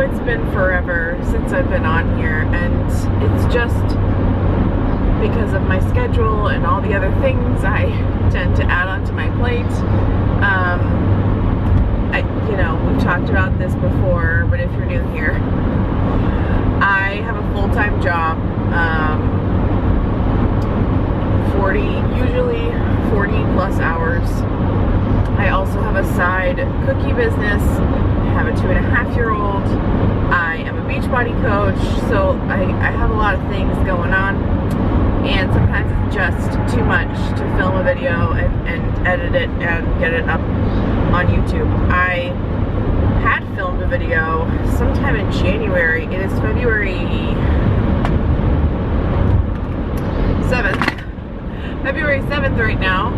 know it's been forever since I've been on here, and it's just because of my schedule and all the other things I tend to add onto my plate. We've talked about this before, but if you're new here, I have a full-time job, usually 40 plus hours. I also have a side cookie business. I have a 2.5-year-old. I am a Beachbody coach, so I have a lot of things going on, and sometimes it's just too much to film a video and edit it and get it up on YouTube. I had filmed a video sometime in January. It is February 7th right now.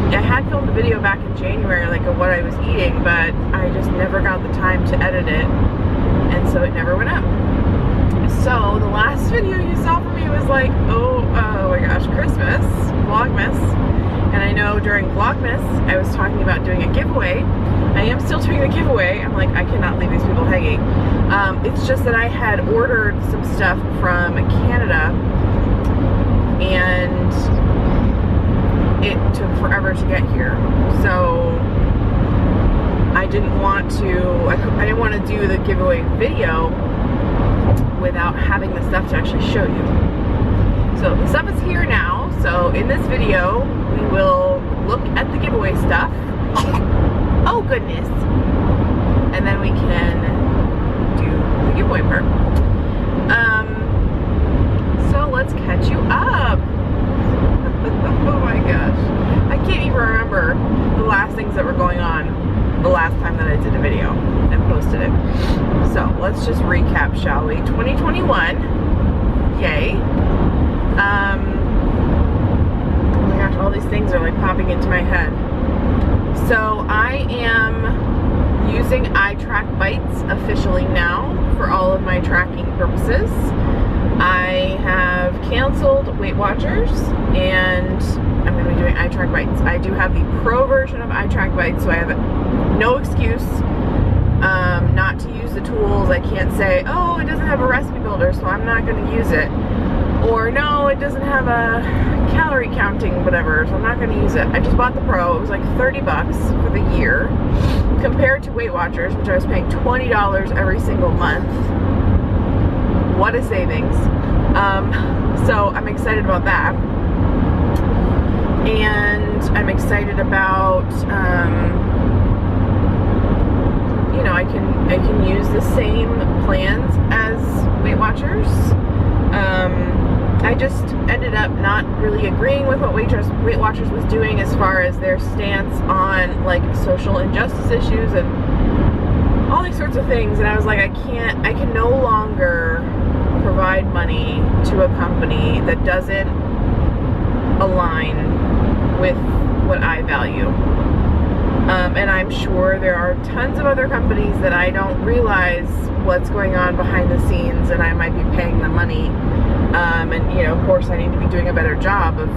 I had filmed a video back in January, like, of what I was eating, but I just never got the time to edit it, and so it never went up. So the last video you saw from me was like, oh my gosh, Christmas, Vlogmas. And I know during Vlogmas, I was talking about doing a giveaway. I am still doing the giveaway. I'm like, I cannot leave these people hanging. It's just that I had ordered some stuff from Canada, and it took forever to get here. So I didn't want to do the giveaway video without having the stuff to actually show you. So the stuff is here now. So in this video, we will look at the giveaway stuff. Oh goodness. And then we can do the giveaway part. So let's catch you up. Oh my gosh. I can't even remember the last things that were going on the last time that I did a video and posted it. So let's just recap, shall we? 2021. Yay. Oh my gosh, all these things are like popping into my head. So I am using itrackbites officially now for all of my tracking purposes. I have canceled Weight Watchers, and I'm going to be doing itrackbites. I do have the pro version of itrackbites, so I have no excuse not to use the tools. I can't say, oh, it doesn't have a recipe builder, so I'm not going to use it. Or no, it doesn't have a calorie counting whatever, so I'm not going to use it. I just bought the pro. It was like 30 bucks for the year, compared to Weight Watchers, which I was paying $20 every single month. What a savings. So I'm excited about that. And I'm excited about, I can use the same plans as Weight Watchers. I just ended up not really agreeing with what Weight Watchers was doing as far as their stance on like social injustice issues and all these sorts of things, and I was like, I can no longer provide money to a company that doesn't align with what I value. And I'm sure there are tons of other companies that I don't realize what's going on behind the scenes, and I might be paying them money. And of course I need to be doing a better job of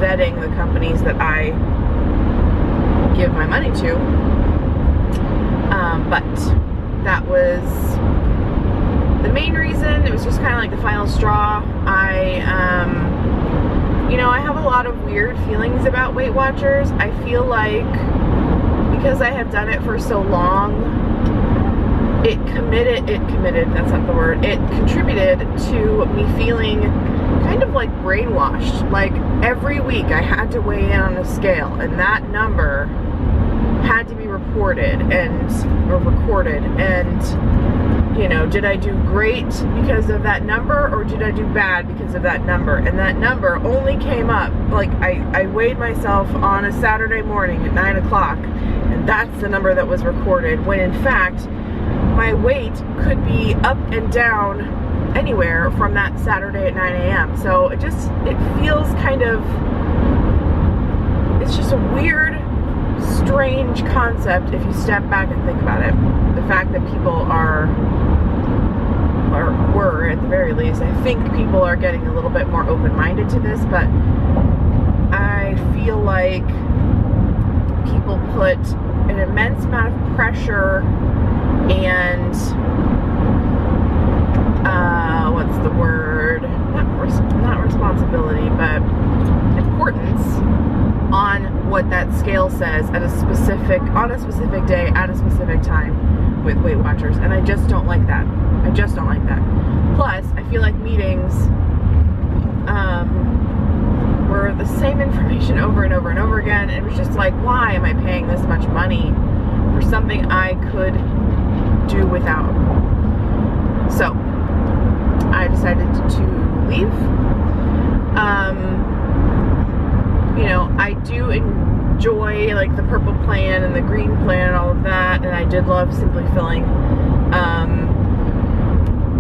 vetting the companies that I give my money to. But that was the main reason. It was just kind of like the final straw. I have a lot of weird feelings about Weight Watchers. I feel like because I have done it for so long, it contributed to me feeling kind of like brainwashed. Like every week I had to weigh in on a scale, and that number had to be recorded, and did I do great because of that number, or did I do bad because of that number? And that number only came up, like I weighed myself on a Saturday morning at 9 o'clock, and that's the number that was recorded, when in fact my weight could be up and down anywhere from that Saturday at 9 a.m. So it feels kind of, it's just a weird, strange concept if you step back and think about it. The fact that people were at the very least, I think people are getting a little bit more open-minded to this, but I feel like people put an immense amount of pressure and what's the word? Not responsibility, but importance on what that scale says on a specific day at a specific time with Weight Watchers, and I just don't like that. I just don't like that. Plus, I feel like meetings were the same information over and over and over again. It was just like, why am I paying this much money for something I could do without? So I decided to leave. You know, I do enjoy like the purple plan and the green plan and all of that, and I did love Simply Filling.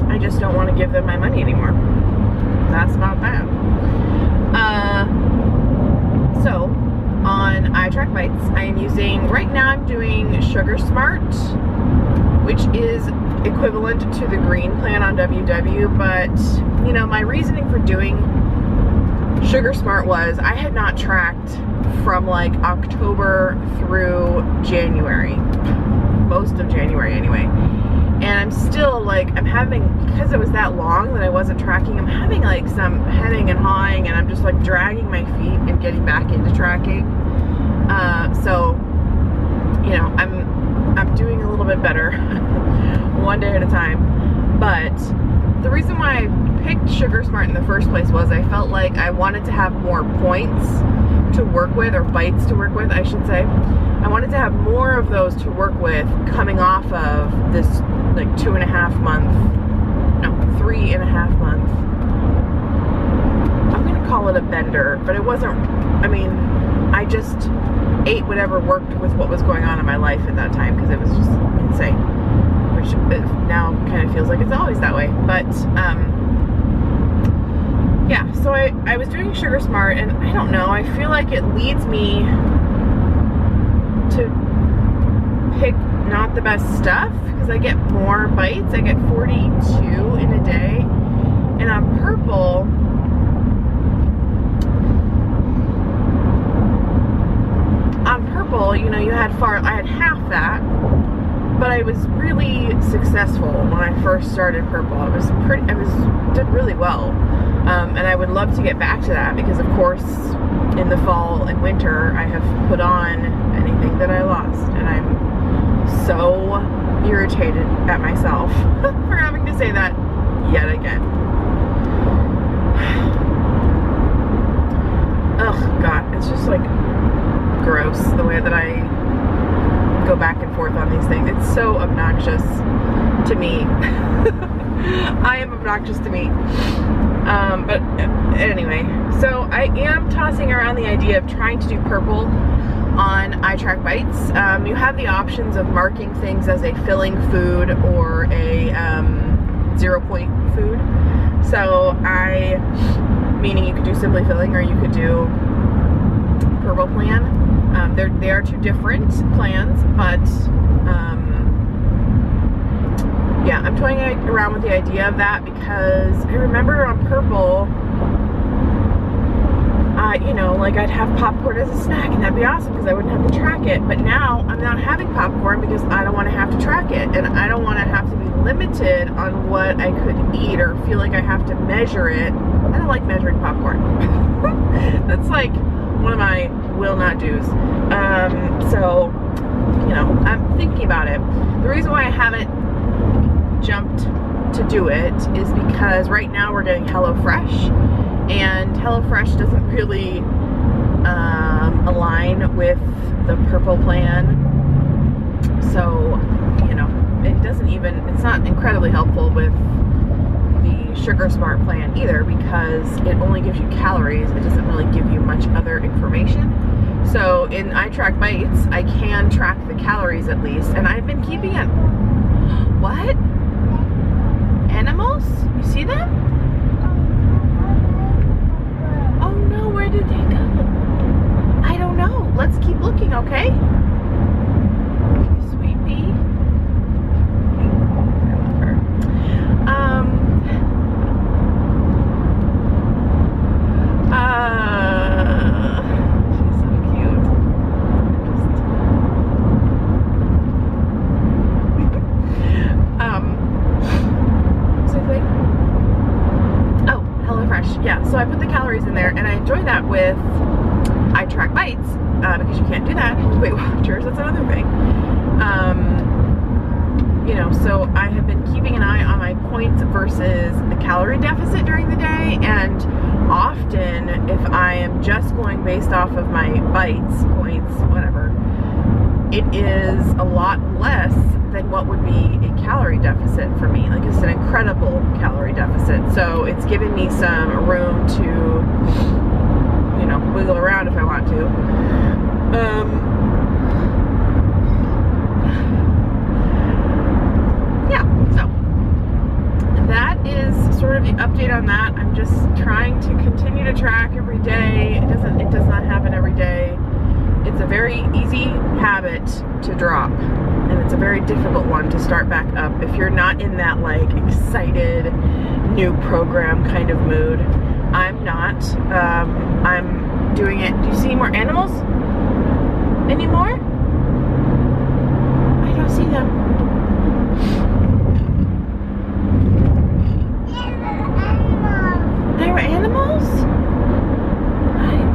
I just don't want to give them my money anymore. That's about that. So on itrackbites, I am using, right now I'm doing Sugar Smart, which is equivalent to the green plan on WW, but you know, my reasoning for doing Sugar Smart was I had not tracked from like October through January, most of January anyway, and I'm still like, I'm having, because it was that long that I wasn't tracking, I'm having like some heading and hawing, and I'm just like dragging my feet and getting back into tracking. So you know, I'm doing a little bit better one day at a time. But the reason why I picked Sugar Smart in the first place was I felt like I wanted to have more points to work with, or bites to work with, I should say. I wanted to have more of those to work with coming off of this like 3.5 month, I'm gonna call it a bender, but it wasn't, I mean, I just ate whatever worked with what was going on in my life at that time, because it was just insane, which now kind of feels like it's always that way. But yeah, so I was doing Sugar Smart, and I don't know, I feel like it leads me to pick not the best stuff, because I get more bites. I get 42 in a day, and on Purple, you know, I had half that, but I was really successful when I first started Purple. Did really well, and I would love to get back to that, because of course in the fall and winter I have put on anything that I lost, and I'm so irritated at myself for having to say that yet again. Ugh, God, it's just like gross the way that I go back and forth on these things. It's so obnoxious to me. I am obnoxious to me. But anyway, so I am tossing around the idea of trying to do Purple on itrackbites. You have the options of marking things as a filling food or a 0-point food. So meaning you could do Simply Filling, or you could do Purple plan. They are two different plans, but yeah, I'm toying around with the idea of that, because I remember on Purple, you know, like I'd have popcorn as a snack, and that'd be awesome because I wouldn't have to track it. But now I'm not having popcorn because I don't want to have to track it, and I don't want to have to be limited on what I could eat, or feel like I have to measure it. I don't like measuring popcorn. That's like one of my will not do's. So, you know, I'm thinking about it. The reason why I haven't jumped to do it is because right now we're getting HelloFresh, and HelloFresh doesn't really align with the Purple plan. So, you know, it's not incredibly helpful with the Sugar Smart plan either, because it only gives you calories. It doesn't really give you much other information. So in itrackbites, I can track the calories at least, and I've been keeping it. What? Animals? You see them? Oh no, where did they go? I don't know. Let's keep looking, okay? Sweet pea. I love her. She's so cute. itrackbites, because you can't do that with Weight Watchers. That's another thing. You know, so I have been keeping an eye on my points versus the calorie deficit during the day, and often if I am just going based off of my bites, points, whatever, it is a lot less than what would be a calorie deficit for me. Like, it's an incredible calorie deficit. So it's given me some room to, you know, wiggle around if I want to. That is sort of the update on that. I'm just trying to continue to track every day. It does not happen every day. It's a very easy habit to drop, and it's a very difficult one to start back up if you're not in that like excited new program kind of mood. I'm not. I'm doing it. Do you see more animals anymore? I don't see them. There were animals?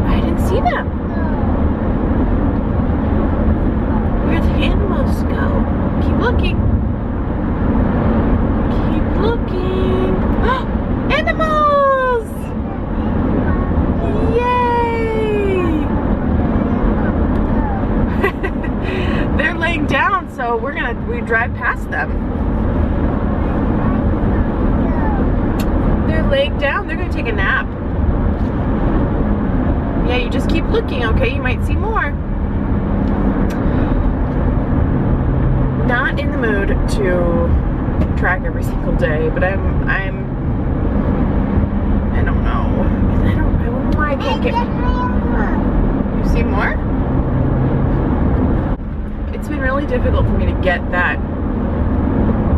I didn't see them. Where'd the animals go? Keep looking. Keep looking. Animals! Yay! They're laying down, so we drive past them. They're laying down. They're gonna take a nap. Yeah, you just keep looking, okay? You might see more. Not in the mood to track every single day, but I don't know. I don't know why I can't get. You see more? It's been really difficult for me to get that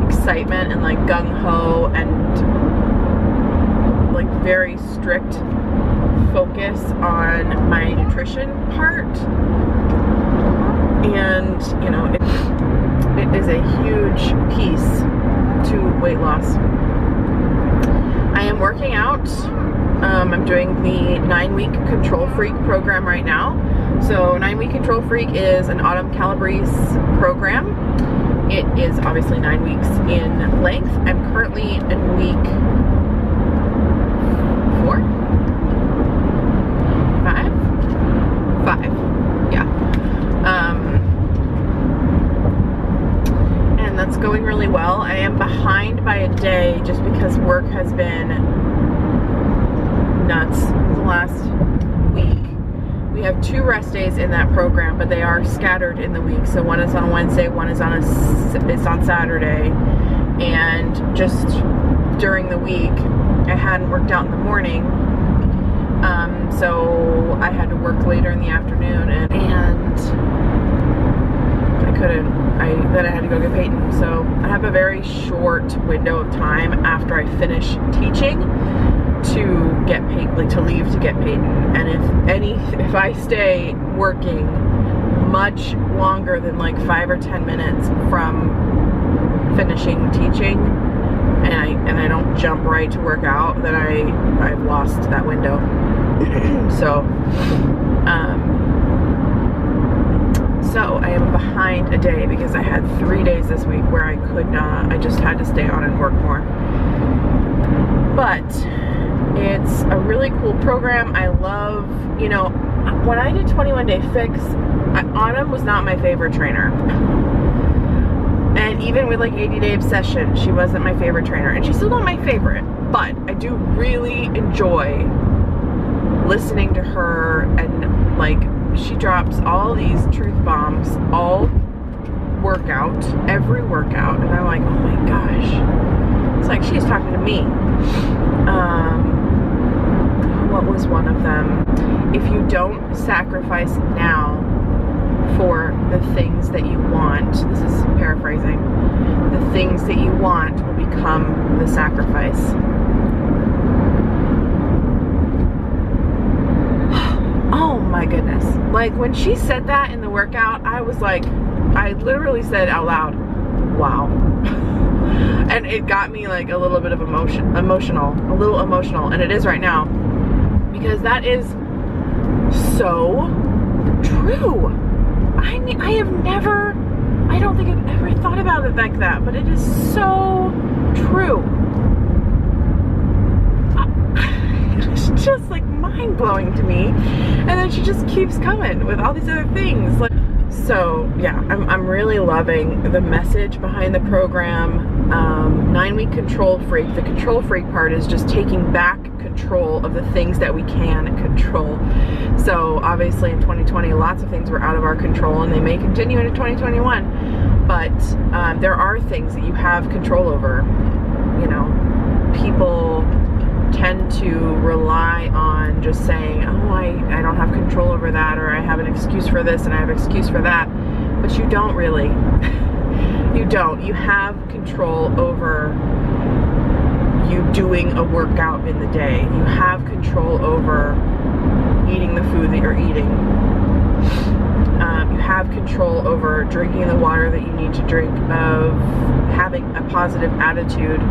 excitement and like gung-ho and like very strict focus on my nutrition part, and you know, it is a huge piece to weight loss. I am working out. I'm doing the 9-week Control Freak program right now. So 9-week Control Freak is an Autumn Calabrese program. It is obviously 9 weeks in length. I'm currently in week 4? 5? Yeah. And that's going really well. I am behind by a day just because work has been nuts the last week. We have 2 rest days in that program, but they are scattered in the week. So one is on Wednesday, one is on Saturday. And just during the week, I hadn't worked out in the morning, so I had to work later in the afternoon, and I couldn't. Then I had to go get Peyton. So I have a very short window of time after I finish teaching to get Peyton, like to leave to get Peyton. And if I stay working much longer than like 5 or 10 minutes from finishing teaching, and I don't jump right to work out, then I've lost that window. So I am behind a day because I had 3 days this week where I could not. I just had to stay on and work more. But it's a really cool program. I love, you know, when I did 21 Day Fix, Autumn was not my favorite trainer. And even with like 80 Day Obsession, she wasn't my favorite trainer. And she's still not my favorite. But I do really enjoy listening to her, and like she drops all these truth bombs all workout, every workout, and I'm like, oh my gosh, it's like she's talking to me. What was one of them? If you don't sacrifice now for the things that you want, this is paraphrasing, the things that you want will become the sacrifice. Oh my goodness. Like when she said that in the workout, I was like, I literally said out loud, wow. And it got me like a little bit of emotional, a little emotional, and it is right now, because that is so true. I have never, I don't think I've ever thought about it like that, but it is so true. It's just like mind-blowing to me. And then she just keeps coming with all these other things. Like, so yeah, I'm really loving the message behind the program. 9-week control freak. The control freak part is just taking back control of the things that we can control. So obviously in 2020, lots of things were out of our control, and they may continue into 2021. But there are things that you have control over. You know, people tend to rely on just saying, oh, I don't have control over that, or I have an excuse for this and I have an excuse for that. But you don't really. You don't. You have control over you doing a workout in the day. You have control over eating the food that you're eating. You have control over drinking the water that you need to drink, of having a positive attitude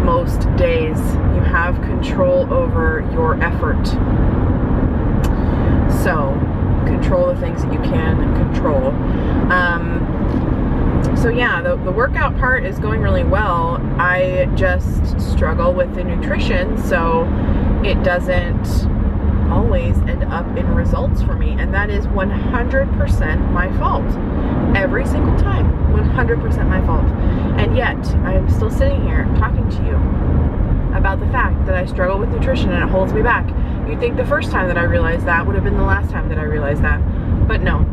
most days. You have control over your effort. So control the things that you can control. So yeah, the workout part is going really well. I just struggle with the nutrition, so it doesn't always end up in results for me, and that is 100% my fault. Every single time, 100% my fault. And yet, I'm still sitting here talking to you about the fact that I struggle with nutrition and it holds me back. You'd think the first time that I realized that would have been the last time that I realized that, but no.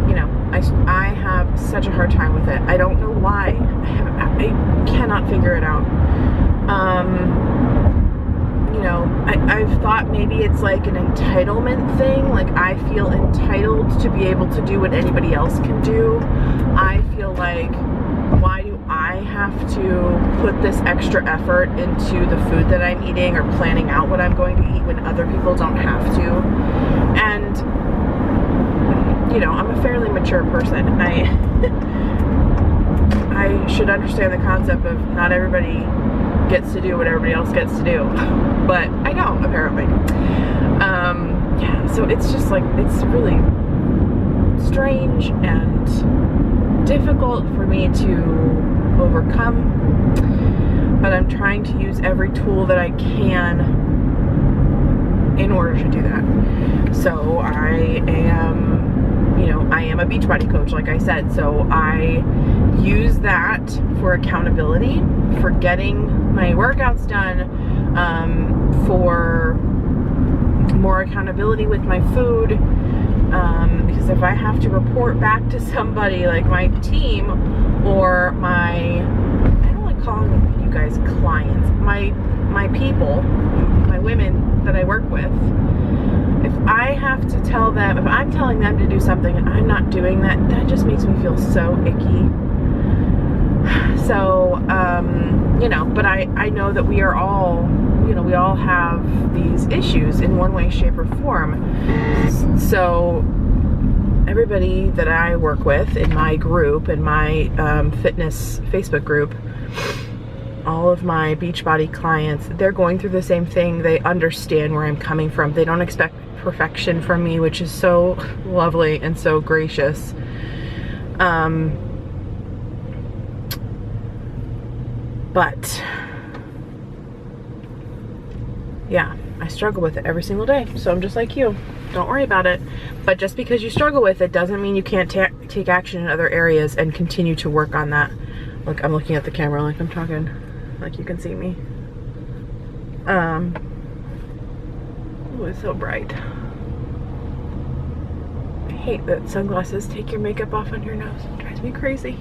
You know, I have such a hard time with it. I don't know why. I cannot figure it out. You know, I've thought maybe it's like an entitlement thing. Like, I feel entitled to be able to do what anybody else can do. I feel like, why do I have to put this extra effort into the food that I'm eating or planning out what I'm going to eat when other people don't have to? And, you know, I'm a fairly mature person. I should understand the concept of not everybody gets to do what everybody else gets to do, but I don't, apparently. Yeah, so it's just like, it's really strange and difficult for me to overcome, but I'm trying to use every tool that I can in order to do that. So I am, you know, I am a Beachbody coach, like I said, so I use that for accountability, for getting my workouts done, for more accountability with my food, because if I have to report back to somebody like my team or my, I don't like calling you guys clients, my people, my women that I work with, if I have to tell them, if I'm telling them to do something and I'm not doing that, that just makes me feel so icky. So, you know, but I know that we are all, you know, we all have these issues in one way, shape, or form. So everybody that I work with in my group, in my fitness Facebook group, all of my Beachbody clients, they're going through the same thing. They understand where I'm coming from. They don't expect perfection from me, which is so lovely and so gracious. But yeah, I struggle with it every single day. So I'm just like you. Don't worry about it. But just because you struggle with it doesn't mean you can't take action in other areas and continue to work on that. Look, I'm looking at the camera like I'm talking, like you can see me. Oh, it's so bright. I hate that sunglasses take your makeup off on your nose. It drives me crazy.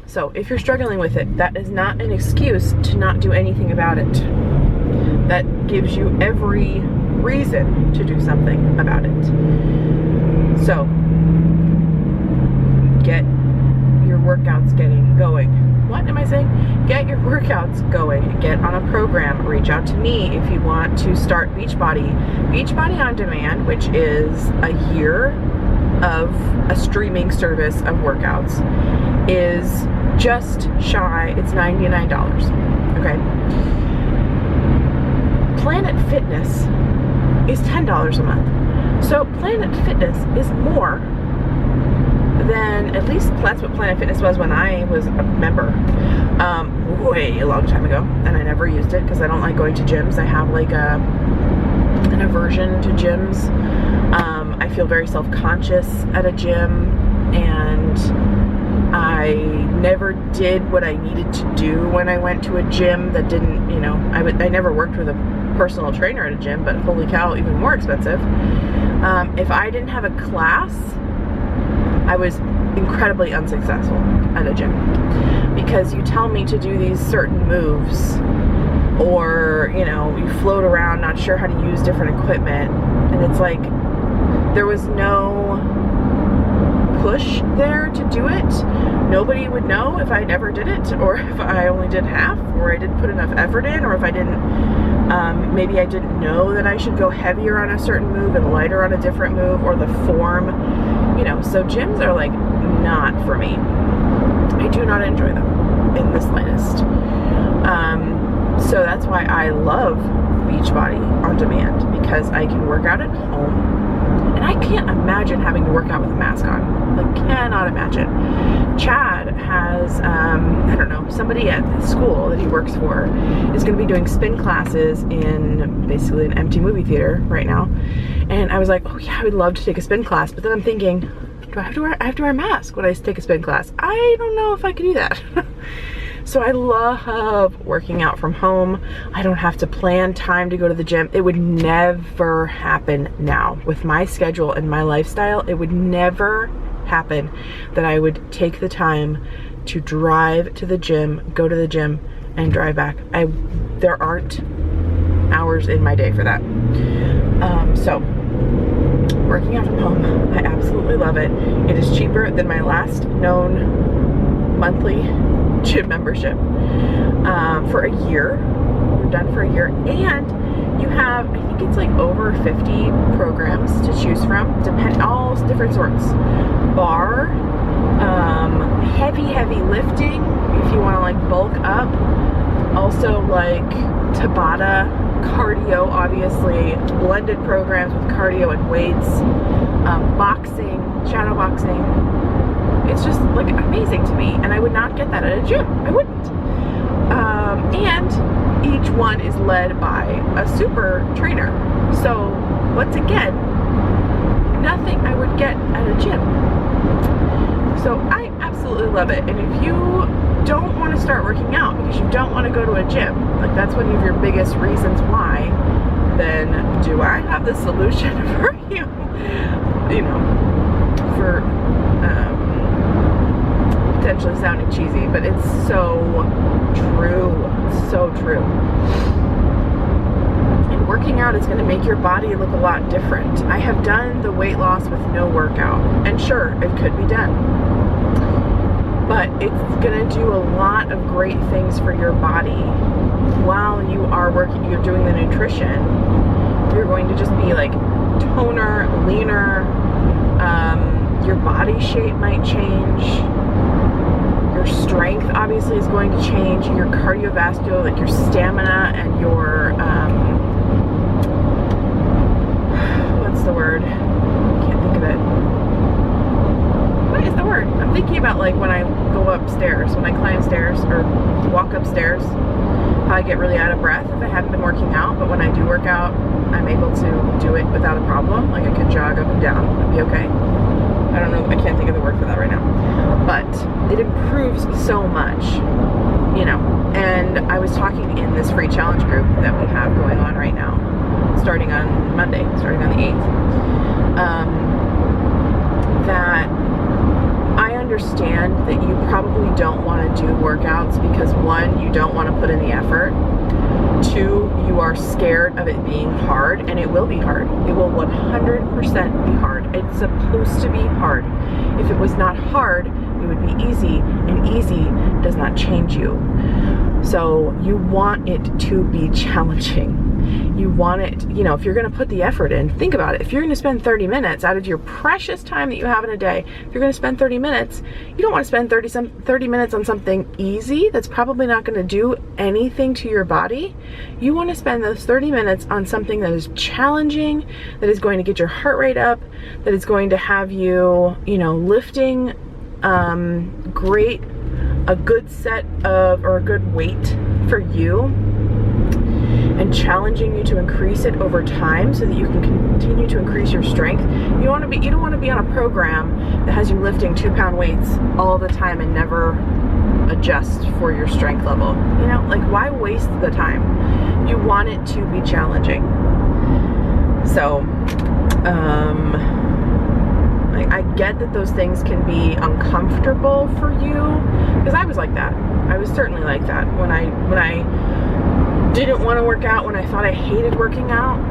So if you're struggling with it, that is not an excuse to not do anything about it. That gives you every reason to do something about it. So get your workouts going. What am I saying? Get your workouts going. Get on a program. Reach out to me if you want to start Beachbody. Beachbody On Demand, which is a year of a streaming service of workouts, is just shy, it's $99, okay? Planet Fitness is $10 a month. So Planet Fitness is more than, at least that's what Planet Fitness was when I was a member, way a long time ago, and I never used it because I don't like going to gyms. I have like an aversion to gyms. I feel very self-conscious at a gym, and I never did what I needed to do when I went to a gym that didn't, you know, I never worked with a personal trainer at a gym, but holy cow, even more expensive. If I didn't have a class, I was incredibly unsuccessful at a gym, because you tell me to do these certain moves, or, you know, you float around not sure how to use different equipment, and it's like there was no push there to do it. Nobody would know if I never did it, or if I only did half, or I didn't put enough effort in, or if I didn't, maybe I didn't know that I should go heavier on a certain move and lighter on a different move, or the form, you know. So gyms are like not for me. I do not enjoy them in the slightest. So that's why I love Beachbody on demand, because I can work out at home. And I can't imagine having to work out with a mask on. Like, cannot imagine. Chad has, I don't know, somebody at the school that he works for is going to be doing spin classes in basically an empty movie theater right now. And I was like, oh yeah, I would love to take a spin class. But then I'm thinking, do I have to wear a mask when I take a spin class? I don't know if I can do that. So I love working out from home. I don't have to plan time to go to the gym. It would never happen now. With my schedule and my lifestyle, it would never happen that I would take the time to drive to the gym, go to the gym, and drive back. There aren't hours in my day for that. So working out from home, I absolutely love it. It is cheaper than my last known monthly gym membership for a year. We're done for a year, and you have, I think it's like over 50 programs to choose from, all different sorts. Bar, heavy lifting if you want to like bulk up, also like Tabata, cardio, obviously, blended programs with cardio and weights, boxing, shadow boxing. It's just like amazing to me, and I would not get that at a gym. I wouldn't. And each one is led by a super trainer. So once again, nothing I would get at a gym. So I absolutely love it. And if you don't want to start working out because you don't want to go to a gym, like that's one of your biggest reasons why, then do I have the solution for you? You know, for potentially sounding cheesy, but it's so true, so true. And working out is going to make your body look a lot different. I have done the weight loss with no workout, and sure, it could be done, but it's going to do a lot of great things for your body while you are working, you're doing the nutrition. You're going to just be like toner, leaner, your body shape might change. Your strength obviously is going to change. Your cardiovascular, like your stamina and your, what's the word? I can't think of it. What is the word? I'm thinking about like when I go upstairs, when I climb stairs or walk upstairs, how I get really out of breath if I haven't been working out. But when I do work out, I'm able to do it without a problem. Like I can jog up and down and be okay. I don't know, I can't think of the word for that right now. But it improves so much, you know. And I was talking in this free challenge group that we have going on right now, starting on Monday, starting on the 8th, that I understand that you probably don't want to do workouts because 1, you don't want to put in the effort. 2, you are scared of it being hard, and it will be hard. It will 100% be hard. It's supposed to be hard. If it was not hard, it would be easy, and easy does not change you. So you want it to be challenging. You want it, you know, if you're going to put the effort in, think about it. If you're going to spend 30 minutes out of your precious time that you have in a day, if you're going to spend 30 minutes, you don't want to spend 30 minutes on something easy that's probably not going to do anything to your body. You want to spend those 30 minutes on something that is challenging, that is going to get your heart rate up, that is going to have you, you know, lifting a good set of, or a good weight for you, and challenging you to increase it over time so that you can continue to increase your strength. You don't want to be on a program that has you lifting 2-pound weights all the time and never adjust for your strength level. You know, like, why waste the time? You want it to be challenging. So, I get that those things can be uncomfortable for you, because I was like that. I was certainly like that when I didn't want to work out, when I thought I hated working out.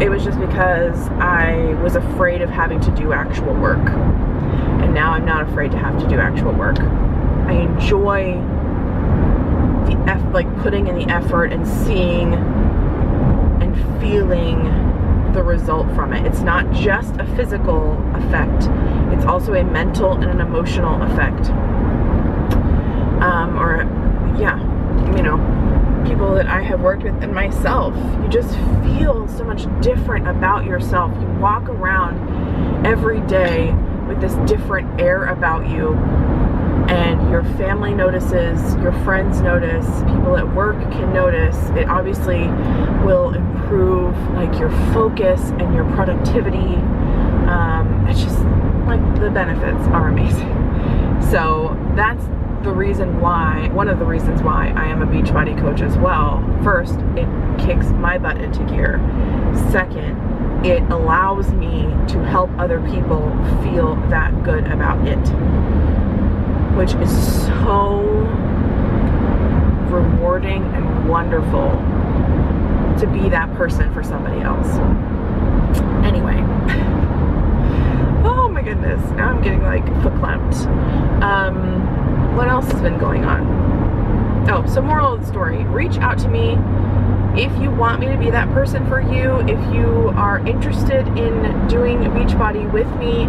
It was just because I was afraid of having to do actual work. And now I'm not afraid to have to do actual work. I enjoy putting in the effort and seeing and feeling the result from it. It's not just a physical effect, it's also a mental and an emotional effect. You know, people that I have worked with and myself, you just feel so much different about yourself. You walk around every day with this different air about you, and your family notices, your friends notice, people at work can notice. It obviously will improve like your focus and your productivity. It's just like, the benefits are amazing. So that's the reason why, one of the reasons why I am a Beachbody coach as well. First, it kicks my butt into gear. Second, it allows me to help other people feel that good about it, which is so rewarding and wonderful to be that person for somebody else. Anyway, oh my goodness, now I'm getting like verklempt. What else has been going on? Oh, so moral of the story, reach out to me if you want me to be that person for you, if you are interested in doing Beachbody with me.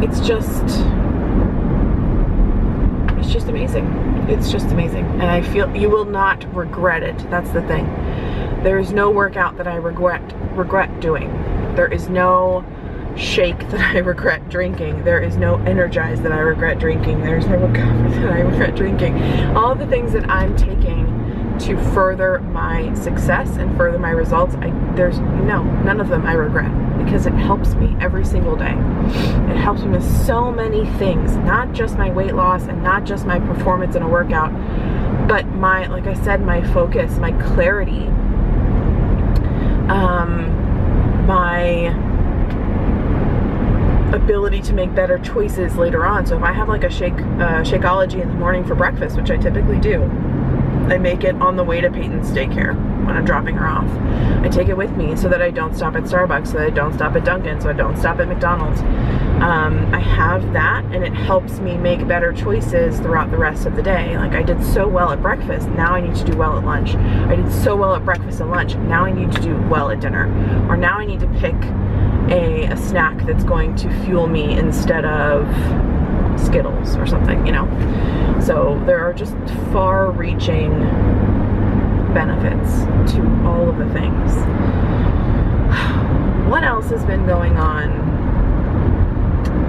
It's just amazing. It's just amazing. And I feel you will not regret it. That's the thing. There is no workout that I regret doing. There is no shake that I regret drinking. There is no Energize that I regret drinking. There's no recovery that I regret drinking. All the things that I'm taking to further my success and further my results, none of them I regret, because it helps me every single day. It helps me with so many things, not just my weight loss and not just my performance in a workout, but my, like I said, my focus, my clarity, my ability to make better choices later on. So if I have like a Shakeology in the morning for breakfast, which I typically do, I make it on the way to Peyton's daycare when I'm dropping her off. I take it with me so that I don't stop at Starbucks, so that I don't stop at Dunkin', so I don't stop at McDonald's. I have that, and it helps me make better choices throughout the rest of the day. Like, I did so well at breakfast, now I need to do well at lunch. I did so well at breakfast and lunch, now I need to do well at dinner. Or now I need to pick a snack that's going to fuel me instead of Skittles or something, you know? So there are just far-reaching benefits to all of the things. What else has been going on?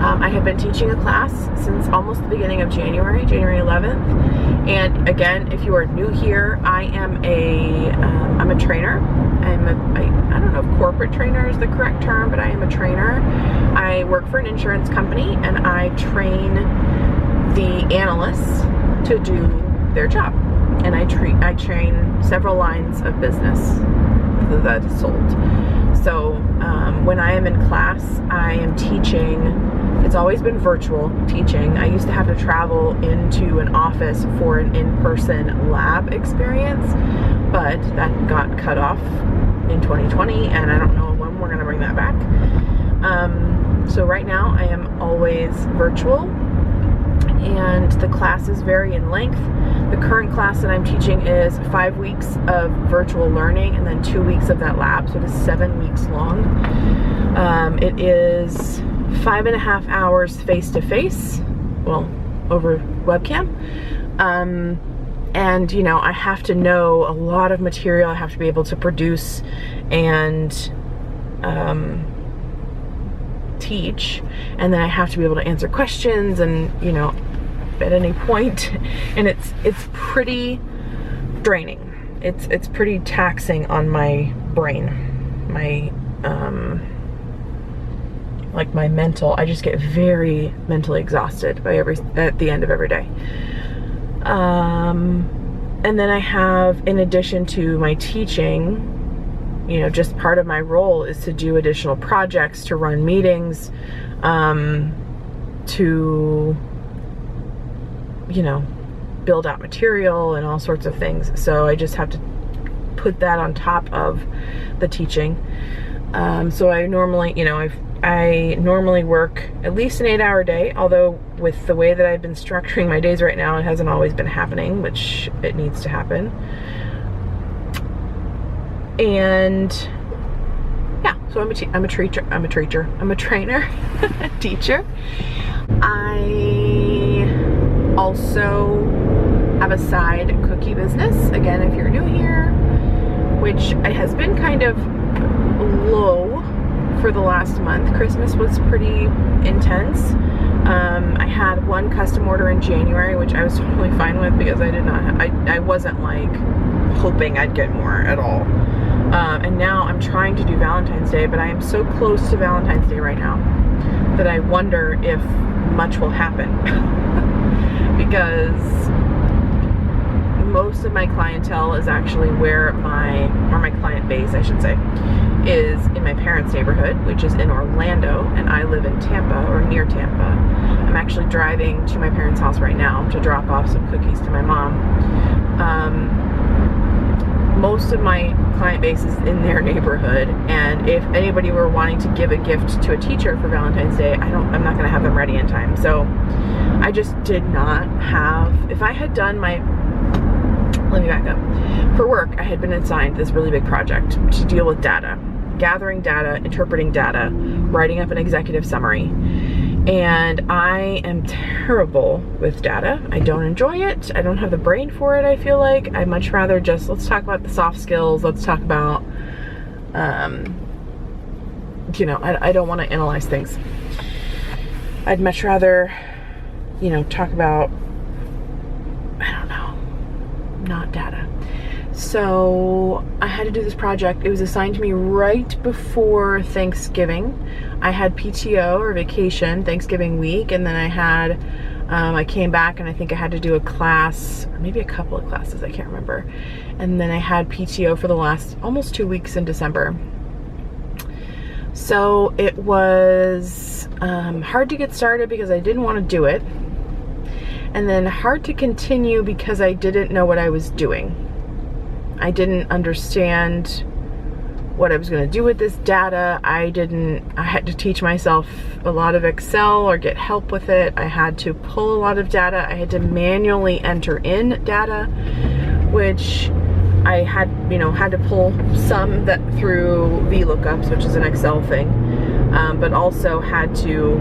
I have been teaching a class since almost the beginning of January 11th. And again, if you are new here, I'm a trainer. I don't know if corporate trainer is the correct term, but I am a trainer. I work for an insurance company, and I train the analysts to do their job. And I train several lines of business that is sold. So when I am in class, I am teaching. It's always been virtual teaching. I used to have to travel into an office for an in-person lab experience, but that got cut off in 2020, and I don't know when we're going to bring that back. So right now I am always virtual, and the classes vary in length. The current class that I'm teaching is 5 weeks of virtual learning and then 2 weeks of that lab, so it is 7 weeks long. It is 5.5 hours face-to-face, well, over webcam. And, you know, I have to know a lot of material. I have to be able to produce and teach, and then I have to be able to answer questions and, you know, at any point. And it's pretty draining. It's pretty taxing on my brain, my like my mental. I just get very mentally exhausted by at the end of every day. And then I have, in addition to my teaching, you know, just part of my role is to do additional projects, to run meetings, to, you know, build out material and all sorts of things. So I just have to put that on top of the teaching. So I normally, you know, I normally work at least an 8-hour day, although with the way that I've been structuring my days right now, it hasn't always been happening, which it needs to happen. And yeah, so I'm a trainer, teacher. I also have a side cookie business. Again, if you're new here, which has been kind of low for the last month. Christmas was pretty intense. I had one custom order in January, which I was totally fine with because I wasn't like hoping I'd get more at all. And now I'm trying to do Valentine's Day, but I am so close to Valentine's Day right now that I wonder if much will happen. Because most of my clientele is actually or my client base, I should say, is in my parents' neighborhood, which is in Orlando, and I live in Tampa, or near Tampa. I'm actually driving to my parents' house right now to drop off some cookies to my mom. Most of my client base is in their neighborhood, and if anybody were wanting to give a gift to a teacher for Valentine's Day, I'm not gonna have them ready in time. So I just did not have, if I had done let me back up. For work, I had been assigned this really big project to deal with data, gathering data, interpreting data, writing up an executive summary. And I am terrible with data. I don't enjoy it. I don't have the brain for it, I feel like. I'd much rather just, let's talk about the soft skills. Let's talk about, you know, I don't want to analyze things. I'd much rather, you know, talk about, I don't know, not data. So I had to do this project. It was assigned to me right before Thanksgiving. I had PTO, or vacation, Thanksgiving week, and then I came back and I think I had to do a class, or maybe a couple of classes, I can't remember. And then I had PTO for the last almost 2 weeks in December. So it was hard to get started because I didn't want to do it. And then hard to continue because I didn't know what I was doing. I didn't understand what I was going to do with this data. I had to teach myself a lot of Excel or get help with it. I had to pull a lot of data. I had to manually enter in data, which I had to pull some that through VLOOKUPs, which is an Excel thing, but also had to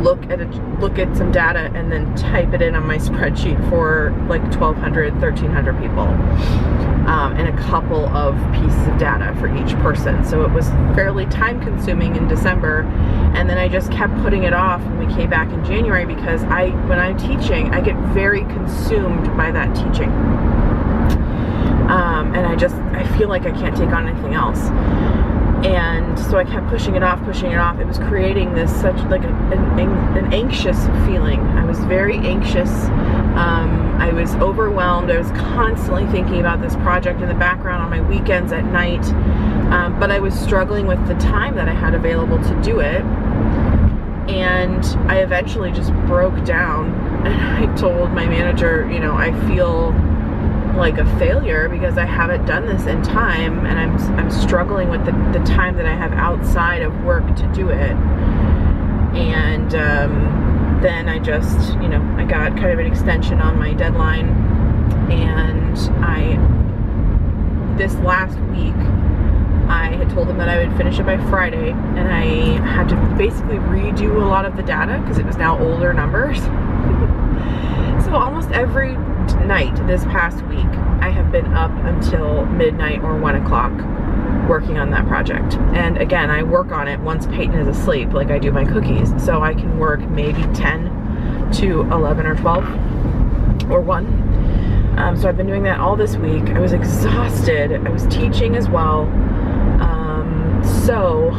look at some data and then type it in on my spreadsheet for like 1,200, 1,300 people, and a couple of pieces of data for each person. So it was fairly time consuming in December, and then I just kept putting it off when we came back in January because when I'm teaching, I get very consumed by that teaching. And I feel like I can't take on anything else. And so I kept pushing it off. It was creating this an anxious feeling. I was very anxious. I was overwhelmed. I was constantly thinking about this project in the background on my weekends at night. But I was struggling with the time that I had available to do it. And I eventually just broke down and I told my manager, I feel like a failure because I haven't done this in time, and I'm struggling with the time that I have outside of work to do it. And then I just, you know, I got kind of an extension on my deadline, and this last week, I had told them that I would finish it by Friday, and I had to basically redo a lot of the data because it was now older numbers. So almost every night this past week, I have been up until midnight or 1 o'clock working on that project. And again, I work on it once Peyton is asleep, like I do my cookies. So I can work maybe 10 to 11 or 12 or 1. So I've been doing that all this week. I was exhausted. I was teaching as well. So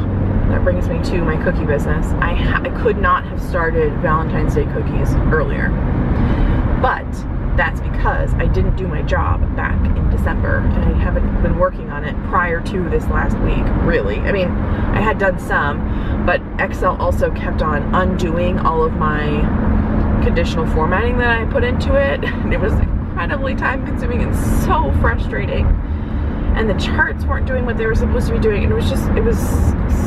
that brings me to my cookie business. I could not have started Valentine's Day cookies earlier, but that's because I didn't do my job back in December, and I haven't been working on it prior to this last week, really. I mean, I had done some, but Excel also kept on undoing all of my conditional formatting that I put into it, and it was incredibly time consuming and so frustrating. And the charts weren't doing what they were supposed to be doing. And it was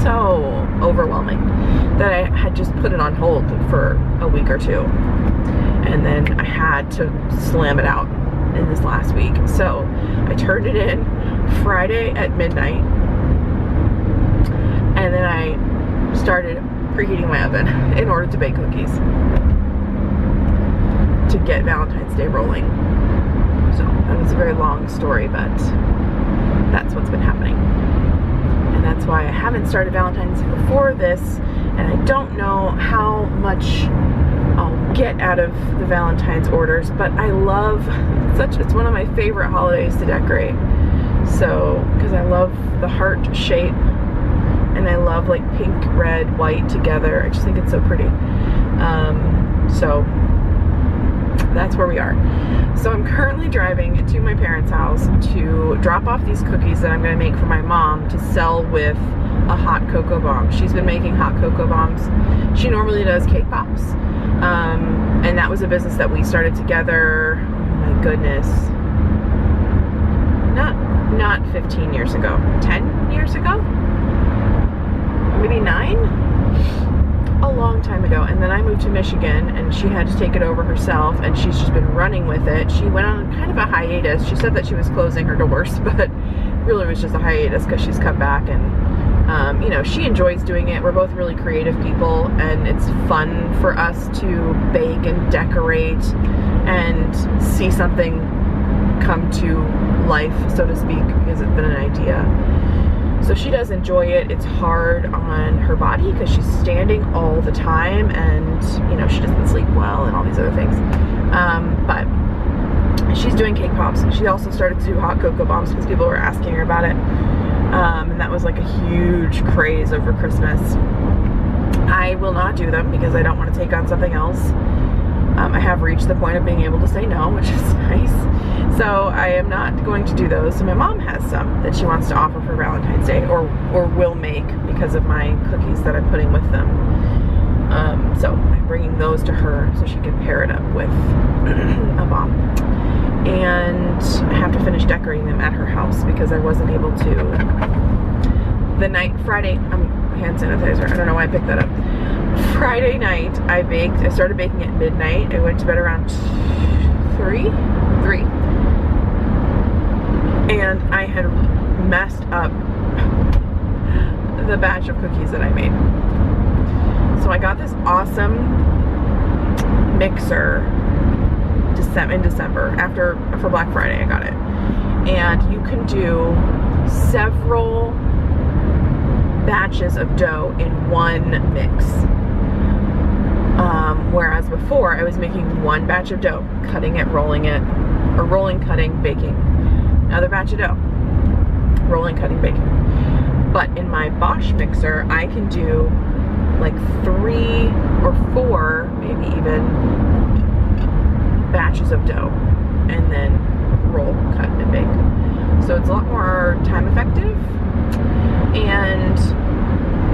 so overwhelming that I had just put it on hold for a week or two. And then I had to slam it out in this last week. So I turned it in Friday at midnight. And then I started preheating my oven in order to bake cookies to get Valentine's Day rolling. So that was a very long story, but that's what's been happening. And that's why I haven't started Valentine's before this, and I don't know how much I'll get out of the Valentine's orders, but I love it's one of my favorite holidays to decorate. So, because I love the heart shape, and I love like pink, red, white together. I just think it's so pretty. So that's where we are. So I'm currently driving to my parents' house to drop off these cookies that I'm going to make for my mom to sell with a hot cocoa bomb. She's been making hot cocoa bombs. She normally does cake pops. And that was a business that we started together, oh my goodness, not 15 years ago, 10 years ago, maybe 9? A long time ago. And then I moved to Michigan, and she had to take it over herself, and she's just been running with it. She went on kind of a hiatus. She said that she was closing her doors, but really it was just a hiatus because she's come back, and you know, she enjoys doing it. We're both really creative people, and it's fun for us to bake and decorate and see something come to life, so to speak, because it's been an idea. So she does enjoy it. It's hard on her body because she's standing all the time, and you know, she doesn't sleep well and all these other things. But she's doing cake pops. She also started to do hot cocoa bombs because people were asking her about it. And that was like a huge craze over Christmas. I will not do them because I don't want to take on something else. I have reached the point of being able to say no, which is nice. So I am not going to do those. So my mom has some that she wants to offer for Valentine's Day, or will make because of my cookies that I'm putting with them. So I'm bringing those to her so she can pair it up with a bomb. And I have to finish decorating them at her house because I wasn't able to. The night, Friday, hand sanitizer, I don't know why I picked that up. Friday night, I started baking at midnight. I went to bed around 3. And I had messed up the batch of cookies that I made. So I got this awesome mixer in December, for Black Friday I got it. And you can do several batches of dough in one mix. Whereas before I was making one batch of dough, cutting it, rolling it, or rolling, cutting, baking. Another batch of dough, rolling, cutting, baking. But in my Bosch mixer, I can do like 3 or 4, maybe even, batches of dough, and then roll, cut, and bake. So it's a lot more time effective. And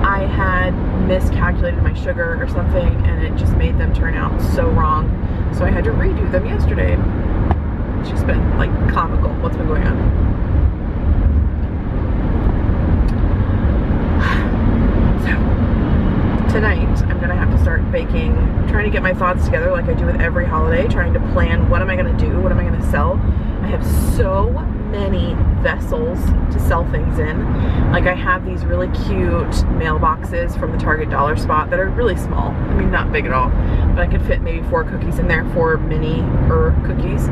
I had miscalculated my sugar or something, and it just made them turn out so wrong. So I had to redo them yesterday. It's just been like comical what's been going on. So tonight I'm gonna have to start baking. I'm trying to get my thoughts together like I do with every holiday, trying to plan what am I going to do, what am I going to sell. I have so many vessels to sell things in. Like I have these really cute mailboxes from the Target dollar spot that are really small. I mean, not big at all, but I could fit maybe 4 cookies in there, 4 mini cookies.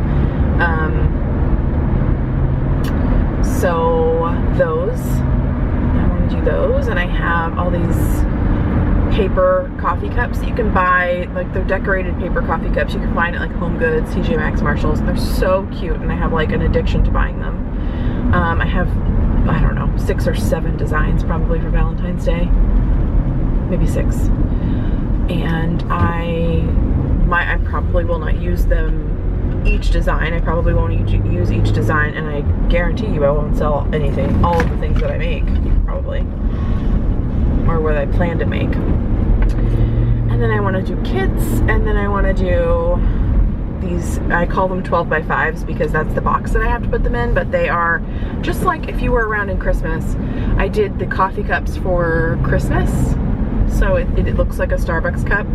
So those, I want to do those, and I have all these paper coffee cups that you can buy, like they're decorated paper coffee cups. You can find it like Home Goods, TJ Maxx, Marshalls. They're so cute, and I have like an addiction to buying them. I have, I don't know, 6 or 7 designs probably for Valentine's Day, maybe 6. And I probably will not use them each design. I probably won't use each design, and I guarantee you I won't sell anything, all of the things that I make, probably, or what I plan to make. And then I want to do kits, and then I want to do these, I call them 12 by 5s because that's the box that I have to put them in, but they are just like if you were around in Christmas. I did the coffee cups for Christmas, so it looks like a Starbucks cup,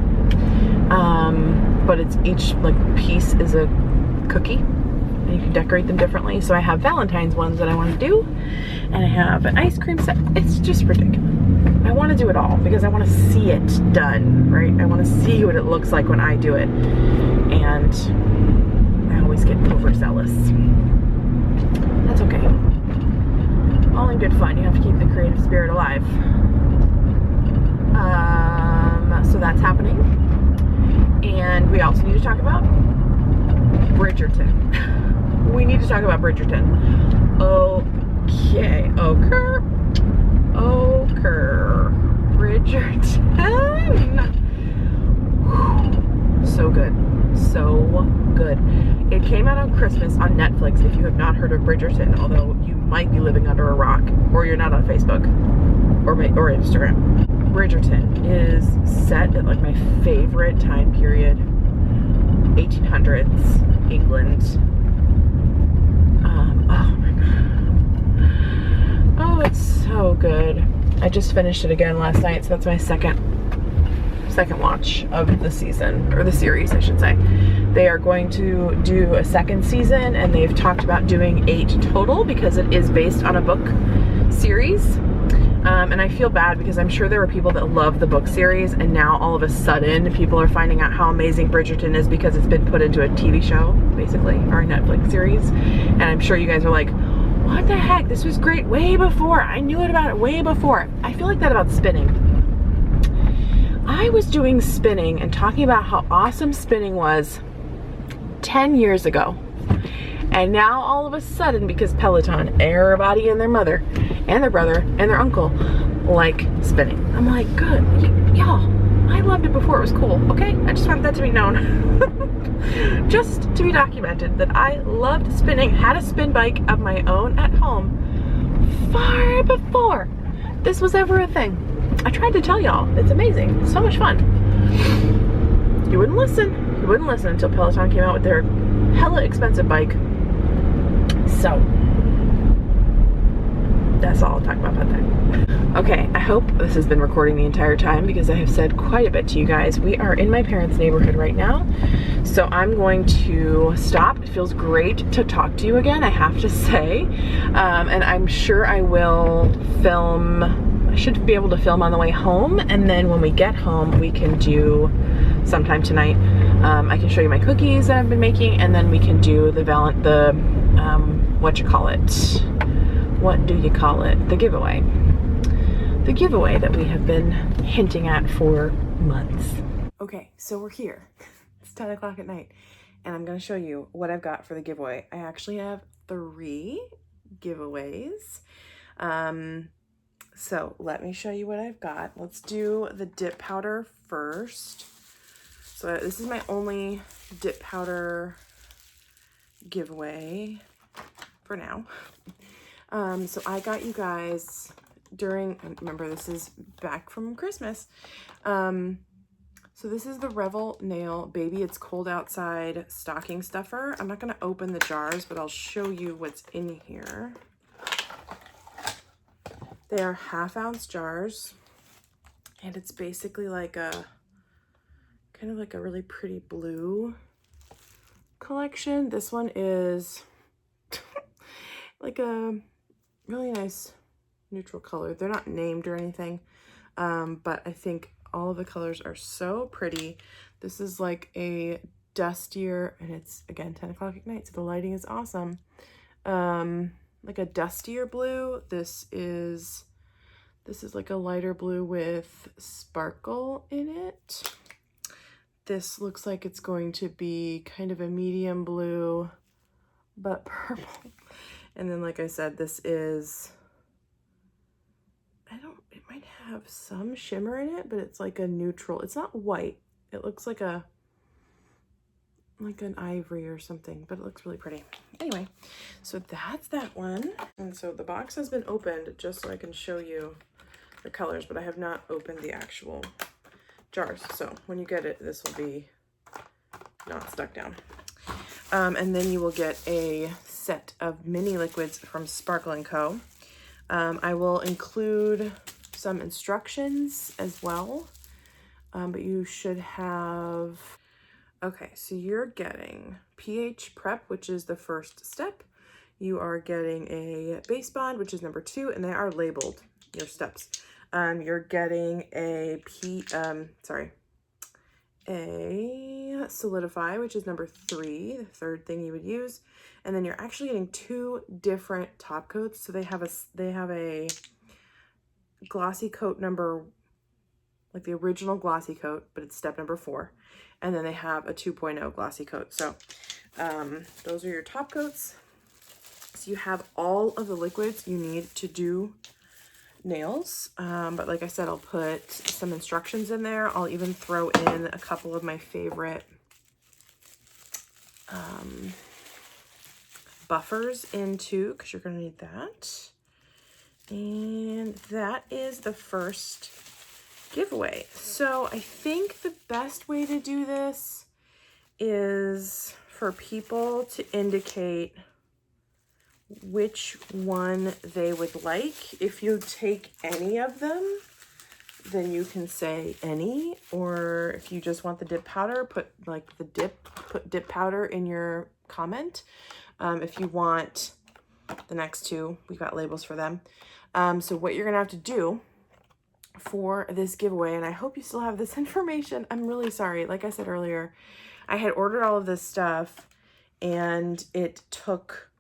but it's each like piece is a cookie, and you can decorate them differently. So I have Valentine's ones that I want to do, and I have an ice cream set. It's just ridiculous. I want to do it all because I want to see it done, right? I want to see what it looks like when I do it, and I always get overzealous. That's okay. All in good fun. You have to keep the creative spirit alive. So that's happening, and we also need to talk about Bridgerton. We need to talk about Bridgerton. Okay. Bridgerton. So good. So good. It came out on Christmas on Netflix. If you have not heard of Bridgerton, although you might be living under a rock, or you're not on Facebook or Instagram. Bridgerton is set at like my favorite time period, 1800s England. Oh my god. Oh, it's so good. I just finished it again last night, so that's my second watch of the season, or the series I should say. They are going to do a second season, and they've talked about doing 8 total because it is based on a book series. And I feel bad because I'm sure there were people that love the book series, and now all of a sudden people are finding out how amazing Bridgerton is because it's been put into a TV show, basically, or a Netflix series. And I'm sure you guys are like, what the heck? This was great way before. I knew about it way before. I feel like that about spinning. I was doing spinning and talking about how awesome spinning was 10 years ago. And now all of a sudden, because Peloton, everybody and their mother and their brother and their uncle like spinning. I'm like, good, y'all, I loved it before it was cool, okay? I just want that to be known. Just to be documented that I loved spinning, had a spin bike of my own at home far before this was ever a thing. I tried to tell y'all, it's amazing, it's so much fun. You wouldn't listen. You wouldn't listen until Peloton came out with their hella expensive bike. So, that's all I'll talk about that. Okay, I hope this has been recording the entire time because I have said quite a bit to you guys. We are in my parents' neighborhood right now, so I'm going to stop. It feels great to talk to you again, I have to say. And I'm sure I will film, I should be able to film on the way home, and then when we get home, we can do sometime tonight. I can show you my cookies that I've been making, and then we can do the what do you call it? The giveaway. The giveaway that we have been hinting at for months. Okay, so we're here. It's 10 o'clock at night, and I'm gonna show you what I've got for the giveaway. I actually have 3 giveaways. So let me show you what I've got. Let's do the dip powder first. So this is my only dip powder giveaway for now. So I got you guys during, remember this is back from Christmas. So this is the Revel Nail Baby It's Cold Outside stocking stuffer. I'm not gonna open the jars, but I'll show you what's in here. They are 1/2 ounce jars, and it's basically like a kind of like a really pretty blue collection. This one is like a really nice neutral color. They're not named or anything, but I think all of the colors are so pretty. This is like a dustier, and it's again 10 o'clock at night, so the lighting is awesome. Like a dustier blue. This is like a lighter blue with sparkle in it. This looks like it's going to be kind of a medium blue, but purple. And then, like I said, this is, it might have some shimmer in it, but it's like a neutral. It's not white. It looks like an ivory or something, but it looks really pretty. Anyway, so that's that one. And so the box has been opened just so I can show you the colors, but I have not opened the actual jars. So when you get it, this will be not stuck down. And then you will get a set of mini liquids from Sparkle & Co. I will include some instructions as well, but you should have, okay, so you're getting pH prep, which is the first step. You are getting a base bond, which is number 2, and they are labeled, your steps. You're getting a solidify, which is number 3, the third thing you would use. And then you're actually getting 2 different top coats. So they have a glossy coat number, like the original glossy coat, but it's step number 4. And then they have a 2.0 glossy coat. So those are your top coats. So you have all of the liquids you need to do nails, but like I said, I'll put some instructions in there. I'll even throw in a couple of my favorite buffers in too, because you're going to need that. And that is the first giveaway. So I think the best way to do this is for people to indicate which one they would like. If you take any of them, then you can say any, or if you just want the dip powder, put dip powder in your comment. If you want the next 2, we got labels for them. So what you're gonna have to do for this giveaway, and I hope you still have this information. I'm really sorry. Like I said earlier, I had ordered all of this stuff, and it took,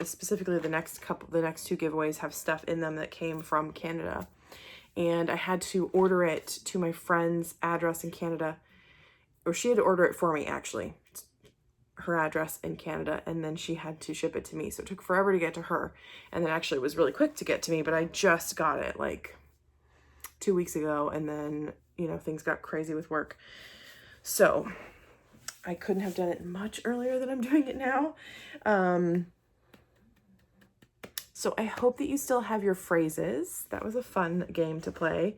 specifically the next 2 giveaways have stuff in them that came from Canada, and I had to order it to my friend's address in Canada, or she had to order it for me, actually, her address in Canada, and then she had to ship it to me. So it took forever to get to her, and then actually it was really quick to get to me, but I just got it like 2 weeks ago, and then, you know, things got crazy with work. So I couldn't have done it much earlier than I'm doing it now. So I hope that you still have your phrases. That was a fun game to play.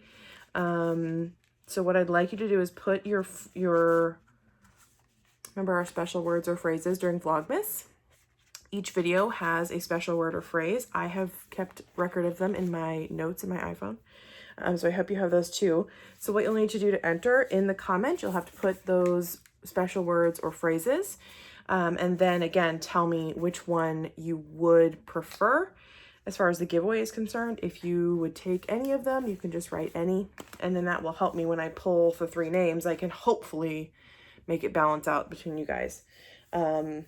So what I'd like you to do is put your remember our special words or phrases during Vlogmas. Each video has a special word or phrase. I have kept record of them in my notes in my iPhone. So I hope you have those too. So what you'll need to do to enter in the comment, you'll have to put those special words or phrases. And then again, tell me which one you would prefer as far as the giveaway is concerned. If you would take any of them, you can just write any, and then that will help me when I pull the 3 names. I can hopefully make it balance out between you guys. And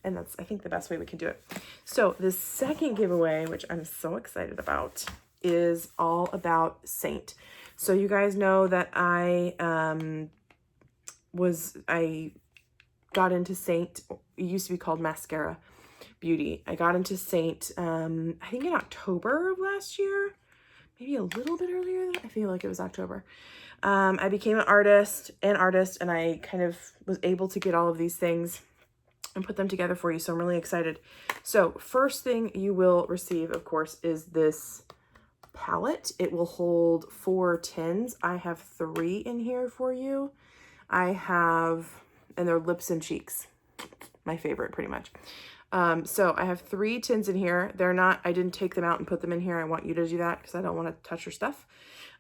that's, I think, the best way we can do it. So the second giveaway, which I'm so excited about, is all about Saint. So you guys know that I got into Saint. It used to be called Mascara Beauty. I got into Saint, I think in October of last year, maybe a little bit earlier. I feel like it was October. I became an artist, and I kind of was able to get all of these things and put them together for you. So I'm really excited. So first thing you will receive, of course, is this palette. It will hold 4 tins. I have 3 in here for you. And they're lips and cheeks. My favorite, pretty much. So I have 3 tins in here. I didn't take them out and put them in here. I want you to do that because I don't want to touch your stuff.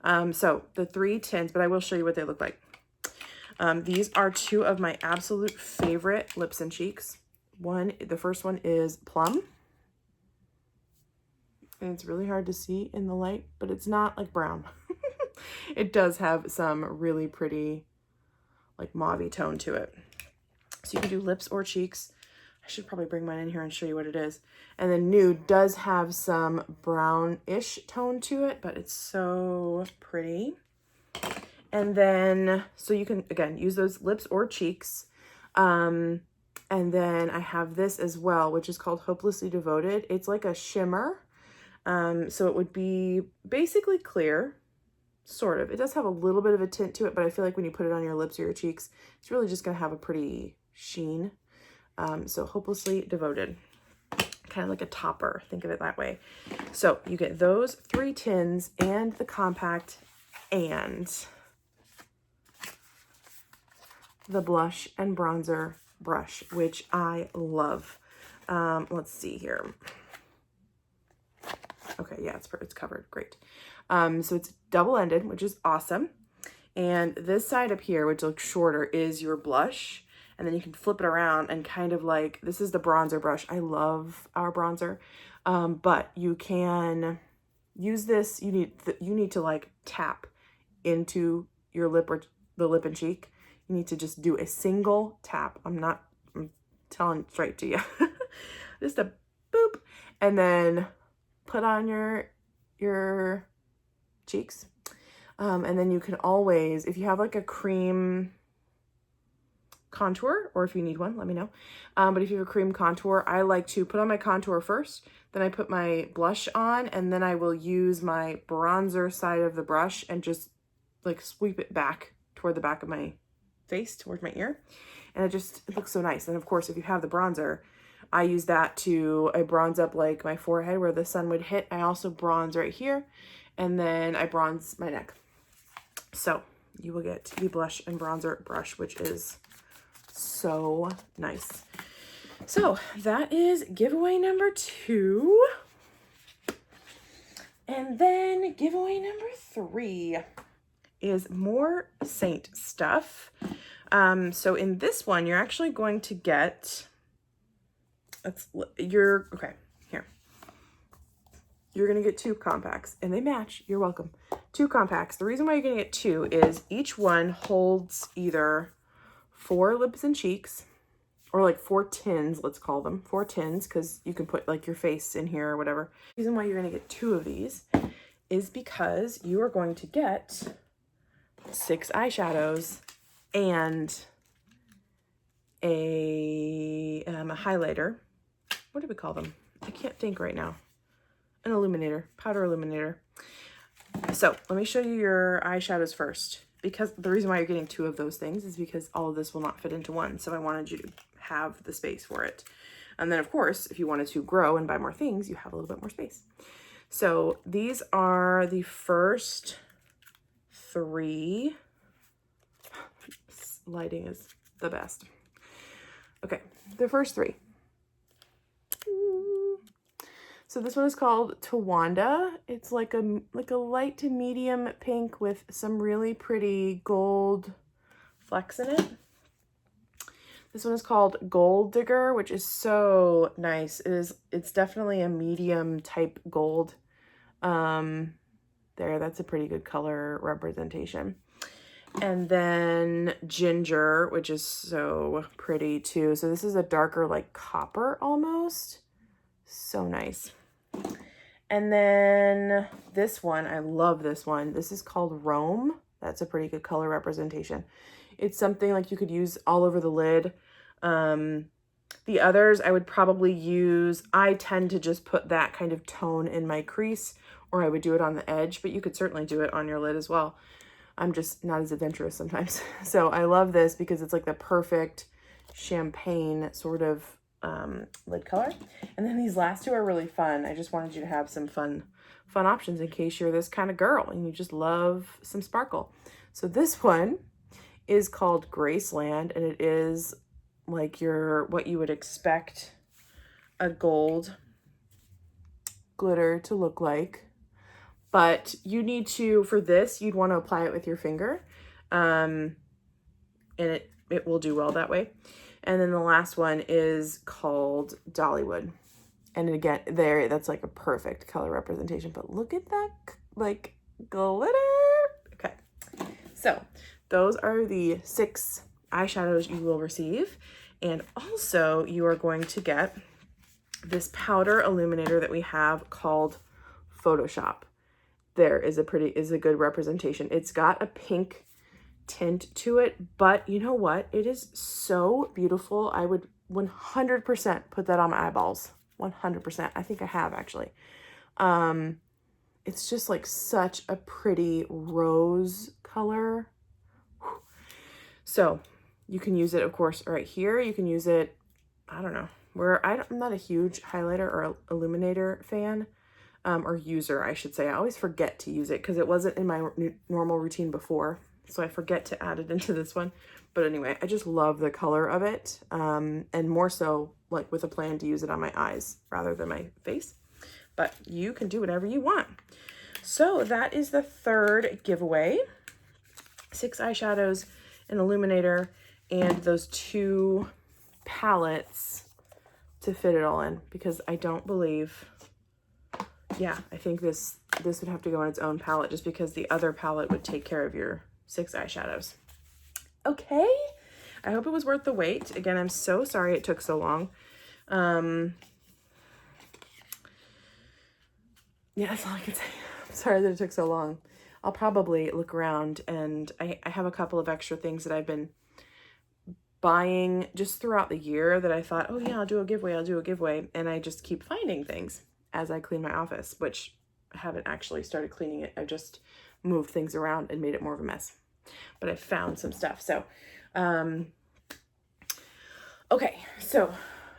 So the 3 tins, but I will show you what they look like. These are two of my absolute favorite lips and cheeks. The first one is Plum. And it's really hard to see in the light, but it's not like brown. It does have some really pretty like mauve-y tone to it. So you can do lips or cheeks. I should probably bring mine in here and show you what it is. And then Nude does have some brownish tone to it, but it's so pretty. And then, so you can, again, use those lips or cheeks. And then I have this as well, which is called Hopelessly Devoted. It's like a shimmer. So it would be basically clear, sort of. It does have a little bit of a tint to it, but I feel like when you put it on your lips or your cheeks, it's really just going to have a pretty sheen. So Hopelessly Devoted, kind of like a topper. Think of it that way. So you get those 3 tins and the compact and the blush and bronzer brush, which I love. Let's see here. Okay, yeah, it's covered. Great. So it's double-ended, which is awesome. And this side up here, which looks shorter, is your blush. And then you can flip it around and kind of like, this is the bronzer brush. I love our bronzer. But you can use this. You need to like tap into your lip or the lip and cheek. You need to just do a single tap. I'm telling straight to you. Just a boop. And then put on your cheeks. And then you can always, if you have like a cream contour, or if you need one, let me know. But if you have a cream contour, I like to put on my contour first, then I put my blush on, and then I will use my bronzer side of the brush and just like sweep it back toward the back of my face, towards my ear. And it looks so nice. And of course, if you have the bronzer, I use that I bronze up like my forehead where the sun would hit. I also bronze right here, and then I bronze my neck. So you will get the blush and bronzer brush, which is so nice. So that is giveaway number 2. And then giveaway number 3 is more Saint stuff. So in this one, you're actually going to get, here. You're going to get 2 compacts, and they match. You're welcome. 2 compacts. The reason why you're going to get 2 is each one holds either 4 lips and cheeks, or like 4 tins, let's call them 4 tins, because you can put like your face in here or whatever. The reason why you're going to get 2 of these is because you are going to get 6 eyeshadows and a highlighter. What do we call them? I can't think right now. An illuminator, powder illuminator. So let me show you your eyeshadows first, because the reason why you're getting 2 of those things is because all of this will not fit into one. So I wanted you to have the space for it. And then of course, if you wanted to grow and buy more things, you have a little bit more space. So these are the first 3. Lighting is the best. Okay, the first 3. So this one is called Tawanda. It's like a light to medium pink with some really pretty gold flecks in it. This one is called Gold Digger, which is so nice. It's definitely a medium type gold. That's a pretty good color representation. And then Ginger, which is so pretty too. So this is a darker like copper almost. So nice. And then this one, I love this one. This is called Rome. That's a pretty good color representation. It's something like you could use all over the lid. The others I would probably use, I tend to just put that kind of tone in my crease, or I would do it on the edge, but you could certainly do it on your lid as well. I'm just not as adventurous sometimes. So I love this because it's like the perfect champagne sort of lid color. And then these last 2 are really fun. I just wanted you to have some fun options in case you're this kind of girl and you just love some sparkle. So this one is called Graceland, and it is like what you would expect a gold glitter to look like. But you need to, for this, you'd want to apply it with your finger. and it will do well that way. And then the last one is called Dollywood. And again, that's like a perfect color representation, but look at that, like, glitter. Okay, so those are the 6 eyeshadows you will receive. And also you are going to get this powder illuminator that we have called Photoshop. There is a good representation. It's got a pink tint to it, but you know what? It is so beautiful. I would 100% put that on my eyeballs. 100%. I think I have actually. It's just like such a pretty rose color. So you can use it, of course, right here. You can use it, I don't know, I'm not a huge highlighter or illuminator fan, or user, I should say. I always forget to use it because it wasn't in my normal routine before. So I forget to add it into this one. But anyway, I just love the color of it. And more so like with a plan to use it on my eyes rather than my face. But you can do whatever you want. So that is the 3rd giveaway. 6 eyeshadows, an illuminator, and those 2 palettes to fit it all in. Because I don't believe, yeah, I think this would have to go on its own palette just because the other palette would take care of your 6 eyeshadows. Okay, I hope it was worth the wait. Again, I'm so sorry it took so long. Yeah, that's all I can say. I'm sorry that it took so long. I'll probably look around, and I have a couple of extra things that I've been buying just throughout the year that I thought, oh yeah, I'll do a giveaway. And I just keep finding things as I clean my office, which I haven't actually started cleaning it. I just moved things around and made it more of a mess, but I found some stuff. So, okay. So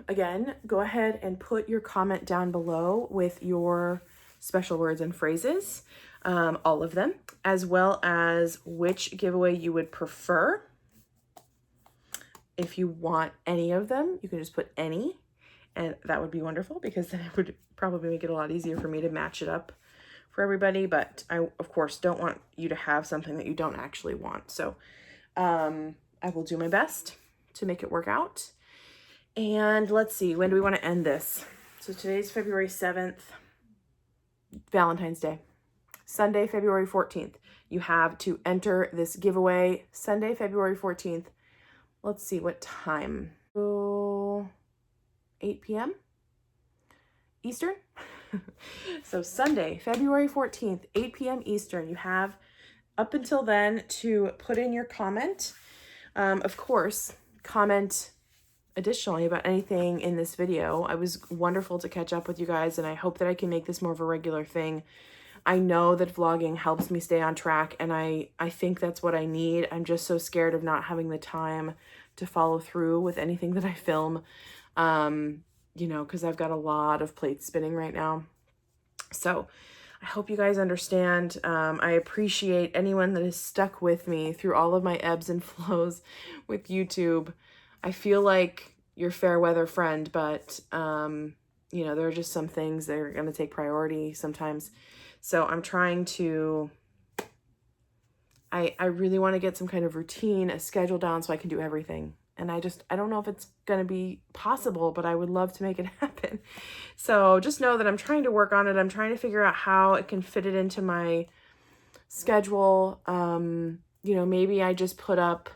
again, go ahead and put your comment down below with your special words and phrases, all of them, as well as which giveaway you would prefer. If you want any of them, you can just put any, and that would be wonderful because then it would probably make it a lot easier for me to match it up for everybody. But I, of course, don't want you to have something that you don't actually want. So I will do my best to make it work out. And let's see, when do we want to end this? So today's February 7th, Valentine's Day. Sunday, February 14th. You have to enter this giveaway Sunday, February 14th. Let's see what time. So 8 p.m. Eastern. So Sunday, February 14th, 8 p.m. Eastern. You have up until then to put in your comment. Of course, comment additionally about anything in this video. It was wonderful to catch up with you guys, and I hope that I can make this more of a regular thing. I know that vlogging helps me stay on track, and I think that's what I need. I'm just so scared of not having the time to follow through with anything that I film, you know, because I've got a lot of plates spinning right now. So I hope you guys understand. I appreciate anyone that has stuck with me through all of my ebbs and flows with YouTube. I feel like your fair weather friend, but, you know, there are just some things that are going to take priority sometimes. So I'm trying to, I really want to get some kind of routine, a schedule down so I can do everything. And I don't know if it's going to be possible, but I would love to make it happen. So just know that I'm trying to work on it. I'm trying to figure out how it can fit it into my schedule. You know, maybe I just put up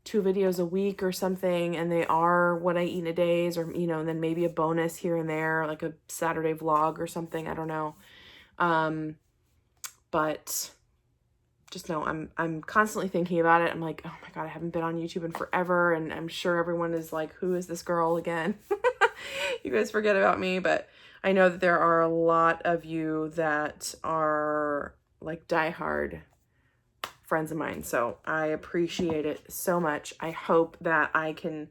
2 videos a week or something, and they are what I eat in a days, or, you know, and then maybe a bonus here and there, like a Saturday vlog or something. I don't know. But just know I'm constantly thinking about it. I'm like, oh my God, I haven't been on YouTube in forever. And I'm sure everyone is like, who is this girl again? You guys forget about me, but I know that there are a lot of you that are like diehard friends of mine. So I appreciate it so much. I hope that I can,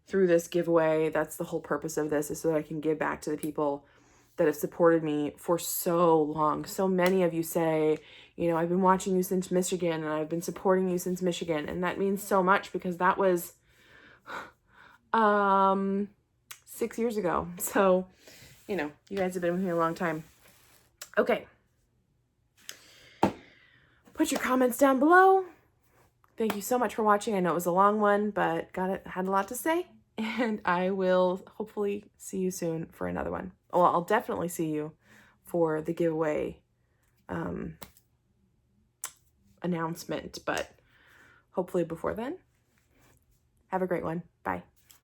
through this giveaway, that's the whole purpose of this, is so that I can give back to the people that have supported me for so long. So many of you say, you know, I've been watching you since Michigan, and I've been supporting you since Michigan. And that means so much because that was 6 years ago. So, you know, you guys have been with me a long time. Okay. Put your comments down below. Thank you so much for watching. I know it was a long one, but had a lot to say. And I will hopefully see you soon for another one. Well, I'll definitely see you for the giveaway announcement, but hopefully before then. Have a great one. Bye.